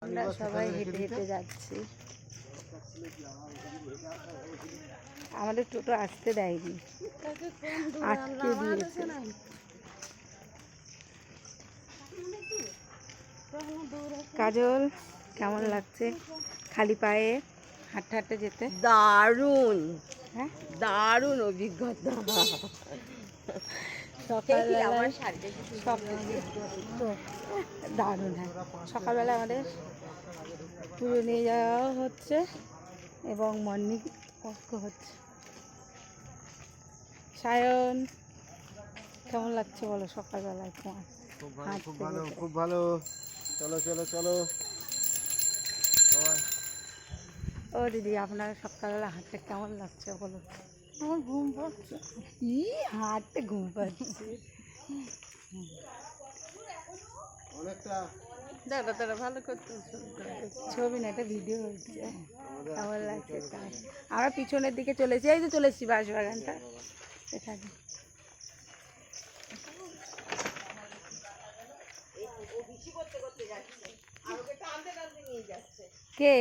আমরা সবাই হেঁটে হেঁটে যাচ্ছি। আমাদের টোটো আসতে দেয়নি, আটকে দিয়েছে। কাজল, কেমন লাগছে খালি পায়ে হাঁটতে হাঁটতে যেতে? দারুণ, হ্যাঁ, দারুণ অভিজ্ঞতা। সকালবেলায় সব তো দারুণ। হ্যাঁ, সকালবেলা আমাদের পুজো নিয়ে যাওয়া হচ্ছে এবং মর্নিং ওয়াক হচ্ছে। সায়ন, কেমন লাগছে বলো সকালবেলায় তোমার? খুব ভালো, খুব ভালো। চলো চলো চলো। ও দিদি, আপনার সকালবেলা হাঁটতে কেমন লাগছে বলো? আমার ঘুম পাচ্ছে। ই হাঁটতে ঘুম পাচ্ছে। অনেকটা দাদা দাদা ভালো করতে ছবি না, একটা ভিডিও হচ্ছে। কেমন লাগছে তাই? আমরা পিছনের দিকে চলেছি, এই তো চলে এসেছি বাঁশবাগানটা এখানে। কে?